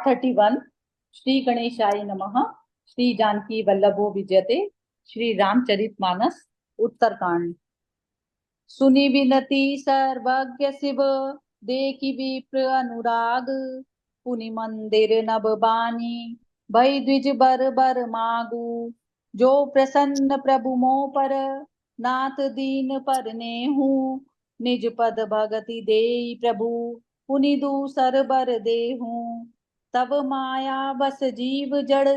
Part 31। Shri गणेशाय नमः। श्री जानकी वल्लभो विजयते। श्री रामचरितमानस उत्तरकांड। सुनि विनती सर्वज्ञ शिव, देखि विप्र अनुराग। पुनि मंदिर नभ बानी, भई द्विज बर बर मागु। जो प्रसन्न प्रभु मो पर, नाथ दीन पर नेहु। निज पद भगति देई प्रभु, पुनि दूसर बर देहु। तब माया बस जीव जड़,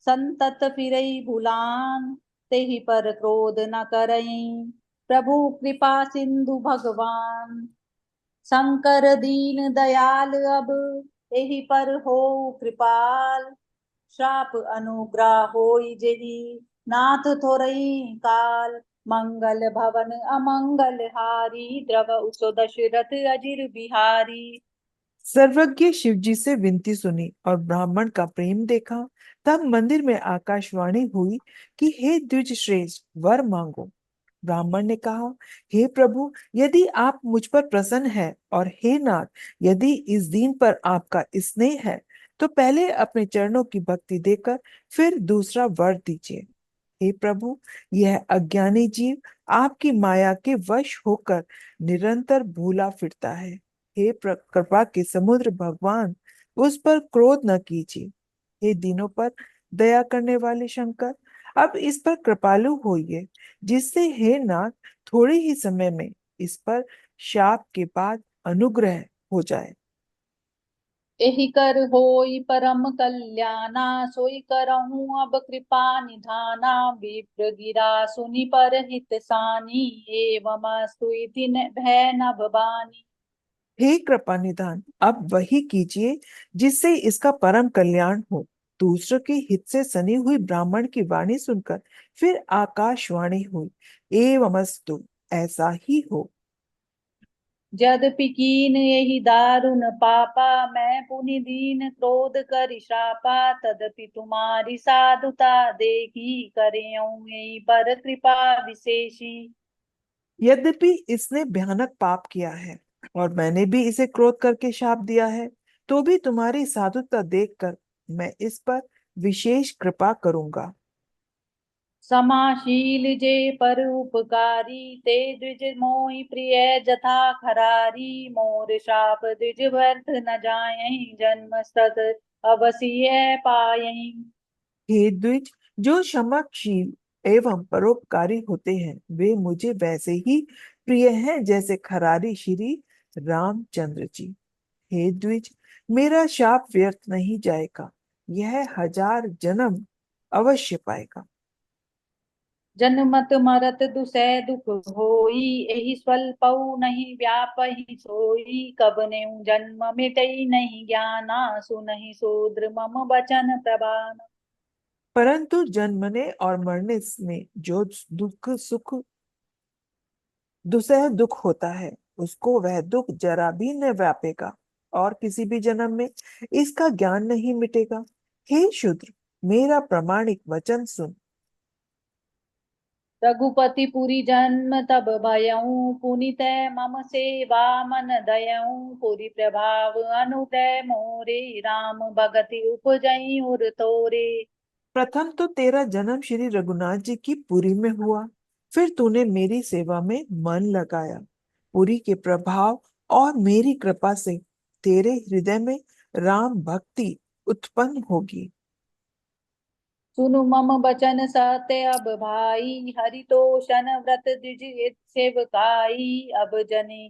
संतत फिरई भुलान। तेहि पर क्रोध न करई, प्रभु कृपा सिंधु भगवान। शंकर दीन दयाल अब, एहि पर हो कृपाल। श्राप अनुग्रह होई जेहि, नाथ थोरई काल। मंगल भवन अमंगल हारी, द्रव उसो दशरथ अजिर बिहारी। सर्वज्ञ शिवजी से विनती सुनी और ब्राह्मण का प्रेम देखा। तब मंदिर में आकाशवाणी हुई कि हे द्विज श्रेष्ठ, वर मांगो। ब्राह्मण ने कहा, हे प्रभु, यदि आप मुझ पर प्रसन्न है और हे नाथ, यदि इस दीन पर आपका स्नेह है, तो पहले अपने चरणों की भक्ति देकर फिर दूसरा वर दीजिए। हे प्रभु, यह अज्ञानी जीव आपकी माया के वश होकर निरंतर भूला फिरता है। हे कृपा के समुद्र भगवान, उस पर क्रोध न कीजिए। हे दीनों पर दया करने वाले शंकर, अब इस पर कृपालु होइए, जिससे हे नाथ थोड़े ही समय में इस पर शाप के बाद अनुग्रह हो जाए। एहि कर होई परम कल्याणा, सोई करहूँ अब कृपा निधाना। विप्र गिरा सुनि पर हित सानी, एवं स्तुति भय नभ बानी। हे कृपा निधान, अब वही कीजिए जिससे इसका परम कल्याण हो। दूसरों के हित से सनी हुई ब्राह्मण की वाणी सुनकर फिर आकाशवाणी हुई, एवमस्तु, ऐसा ही हो। यद्यपि कीन यही दारुण पापा, मैं पुनि दीन क्रोध कर श्रापा। तदपि तुम्हारी साधुता देखी, करेऊँ यही पर कृपा विशेषी। यद्यपि इसने भयानक पाप किया है और मैंने भी इसे क्रोध करके शाप दिया है, तो भी तुम्हारी साधुता देखकर मैं इस पर विशेष कृपा करूंगा। समाशील जे पर उपकारी, ते द्विज मोहि प्रिय जथा खरारी। मोर शाप द्विज व्यर्थ न जायं, जन्म सत अवश्य पायं। हे द्विज, जो क्षमाशील एवं परोपकारी होते हैं, वे मुझे वैसे ही प्रिय हैं जैसे खरारी श्री रामचंद्र जी। हे द्विज, मेरा शाप व्यर्थ नहीं जाएगा, यह 1000 जन्म अवश्य पाएगा। जन्मत मरत दुसह दुख होई, एहि स्वल्पऊ नहीं व्यापहि सोई। कब नेउ जन्म मिटई नहीं ज्ञाना, सुनहि शूद्र मम बचन प्रबान। परंतु जन्मने और मरने में जो दुख सुख दुसह दुख होता है, उसको वह दुख जरा भी न व्यापेगा और किसी भी जन्म में इसका ज्ञान नहीं मिटेगा। हे शूद्र, मेरा प्रमाणिक वचन सुन। रघुपति पुरी जन्म तब भयऊ, पुनित मम सेवा मन दयऊ। पुरी प्रभाव अनुग्रह मोरे, राम भगति उपजई उर तोरे। प्रथम तो तेरा जन्म श्री रघुनाथ जी की पुरी में हुआ, फिर तूने मेरी सेवा में मन लगाया। पुरी के प्रभाव और मेरी कृपा से तेरे हृदय में राम भक्ति उत्पन्न होगी। सुनु मम बचन सत्य अब भाई, हरितोषण व्रत द्विज सेवकाई। अब जने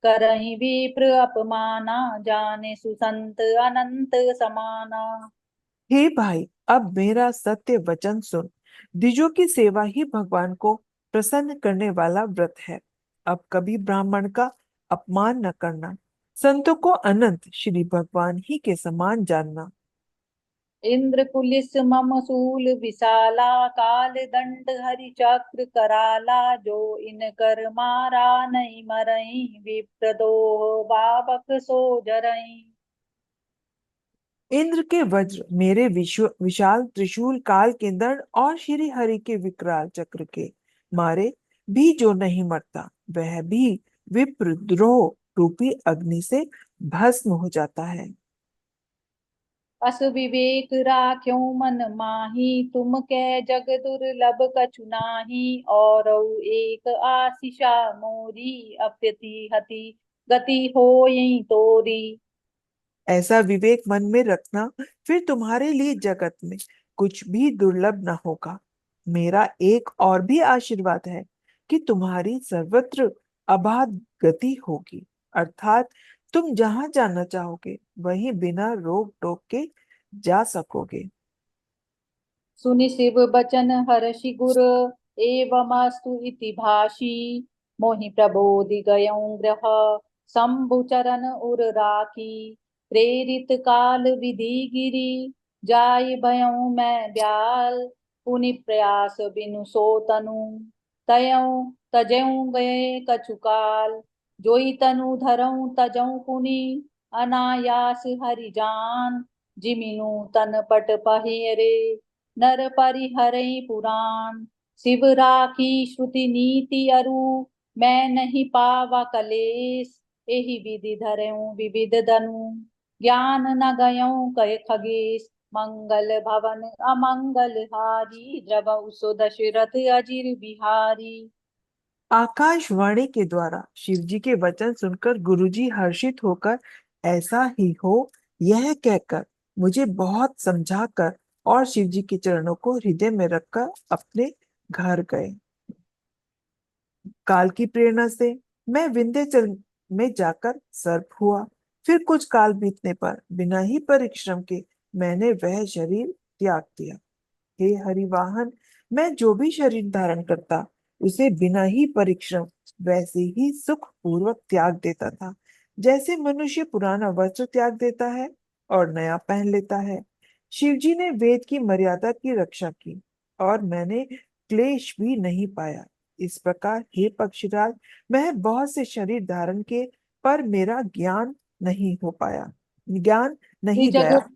करहि विप्र अपमाना, जाने सुसंत अनंत समाना। हे भाई, अब मेरा सत्य वचन सुन। द्विजों की सेवा ही भगवान को प्रसन्न करने वाला व्रत है। अब कभी ब्राह्मण का अपमान न करना, संतों को अनंत श्री भगवान ही के समान जानना। इंद्र कुलिस मम सूल विशाला, काल दंड हरि चक्र कराला। जो इन कर मारा नहीं मरई, विप्रदोह बाबक सो जरई। इंद्र के वज्र, मेरे विशाल त्रिशूल, काल के दंड और श्री हरि के विकराल चक्र के मारे भी जो नहीं मरता, वह भी विप्रद्रोह रूपी अग्नि से भस्म हो जाता है। अस विवेक राख्यो मन माही, तुम कै जग दुर्लभ कछु नाही। और एक आशीषा मोरी, अप्यति हति गति होई तोरी। ऐसा विवेक मन में रखना, फिर तुम्हारे लिए जगत में कुछ भी दुर्लभ न होगा। मेरा एक और भी आशीर्वाद है कि तुम्हारी सर्वत्र अबाध गति होगी, अर्थात तुम जहां जाना चाहोगे वहीं बिना रोक टोक के जा सकोगे। सुनि शिव बचन हर्षि गुर, एवमस्तु इति भाषी। मोहि प्रबोधि गयऊँ ग्रह, शंभु चरण उर राखी। प्रेरित काल विधि गिरि, जाय भयऊँ मैं ब्याल। पुनि प्रयास बिनु सो तनु, तयऊँ तजऊँ गए कछु काल। जोई तनु धरऊँ तजऊँ पुनि, अनायास हरि जान। जिमिनु तन पट पहिरे, नर परिहरइ पुराण। शिव राखी श्रुति नीति अरु, मैं नहीं पावा कलेस। एहि विधि धरऊँ विविध दनु, ज्ञान न गयऊँ कय खगेश। मंगल भवन अमंगल हारी, द्रवहु सो दशरथ अजिर बिहारी। आकाशवाणी के द्वारा शिव जी के वचन सुनकर गुरुजी हर्षित होकर ऐसा ही हो यह कहकर मुझे बहुत समझाकर और शिव जी के चरणों को हृदय में रखकर अपने घर गए। काल की प्रेरणा से मैं विंध्याचल में जाकर सर्प हुआ। फिर कुछ काल बीतने पर बिना ही परिश्रम के मैंने वह शरीर त्याग दिया। हे हरिवाहन, मैं जो भी शरीर धारण करता उसे बिना ही परिश्रम वैसे ही सुख पूर्वक त्याग देता था, जैसे मनुष्य पुराना वस्त्र त्याग देता है और नया पहन लेता है। शिवजी ने वेद की मर्यादा की रक्षा की और मैंने क्लेश भी नहीं पाया। इस प्रकार हे पक्षीराज, मैं बहुत से शरीर धारण के पर मेरा ज्ञान नहीं त्रिजग गया।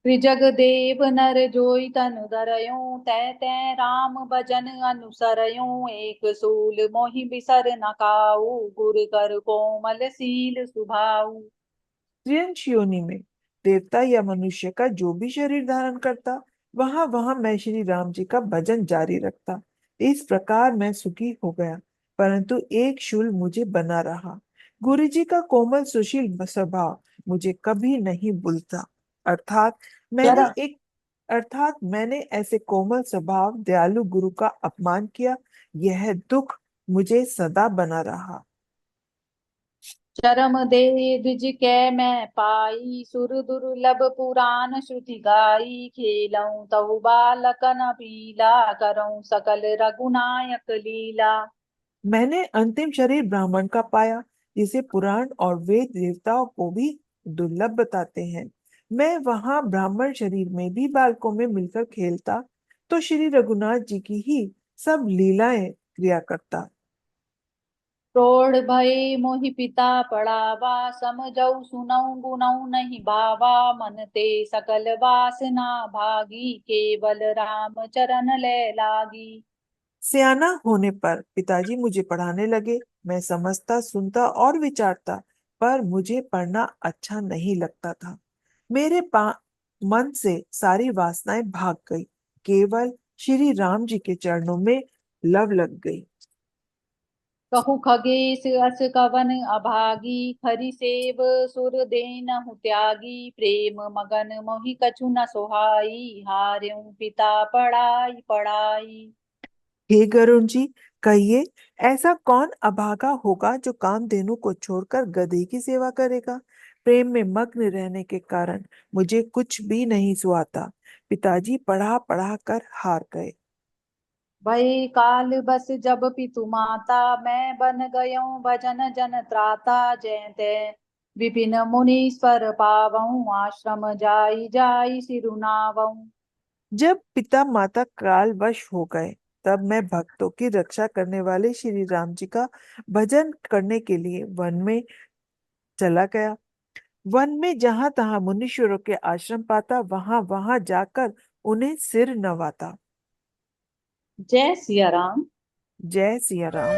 त्रिजग देव नर जोई तनु धरयूं, तै तै राम भजन अनुसरयूं। एक सूल मोहि बिसर न काऊ, गुर कर कोमल सील सुभाऊ। त्रियंश योनि में देवता या मनुष्य का जो भी शरीर धारण करता, वहां वहां मैं श्री राम जी का भजन जारी रखता। इस प्रकार मैं सुखी हो गया, परंतु एक शूल मुझे बना रहा। गुरु जी का कोमल सुशील स्वभाव मुझे कभी नहीं भूलता। अर्थात मैंने चर एक अर्थात मैंने ऐसे कोमल स्वभाव दयालु गुरु का अपमान किया। यह दुख मुझे सदा बना रहा। चरम दे द्विज कै मैं पाई, सुर दुर्लभ पुराण श्रुति गाई। खेलऊं तहु बालक न पीला, करऊं सकल रघुनायक लीला। मैंने अंतिम शरीर ब्राह्मण का पाया, जिसे पुराण और वेद देवताओं को भी दुर्लभ बताते हैं। मैं वहां ब्राह्मण शरीर में भी बालकों में मिलकर खेलता, तो श्री रघुनाथ जी की ही सब लीलाएं क्रिया करता। प्रौढ़ भये मोहि पिता पड़ावा, समझऊ सुनऊ गुनऊ नहीं भावा। मन ते सकल वासना भागी, केवल राम चरण ले लागी। सियाना होने पर पिताजी मुझे पढ़ाने लगे। मैं समझता, सुनता और विचारता, पर मुझे पढ़ना अच्छा नहीं लगता था। मन से सारी वासनाएं भाग गई, केवल श्री राम जी के चरणों में लव लग गई। कहु खगेश अस कवन अभागी, खरि सेव सुर देनहु त्यागी। प्रेम मगन मोहि कछु न सोहाई, हार्यों पिता पढ़ाई पढ़ाई। हे गरुण जी, कहिए, ऐसा कौन अभागा होगा जो कामधेनु को छोड़कर गधे की सेवा करेगा। प्रेम में मग्न रहने के कारण मुझे कुछ भी नहीं सुहाता। पिताजी पढ़ा पढ़ा कर हार गए। भय काल बस जब पितु माता, मैं बन गयों भजन जन त्राता। जय ते विपिन मुनीश्वर पावऊं, आश्रम जाई जाई सिरुनावऊं। जब पिता माता कालवश हो गए, तब मैं भक्तों की रक्षा करने वाले श्री राम जी का भजन करने के लिए वन में चला गया। वन में जहां तहां मुनीश्वरों के आश्रम पाता, वहां वहां जाकर उन्हें सिर नवाता। जय सिया राम। जय सिया राम।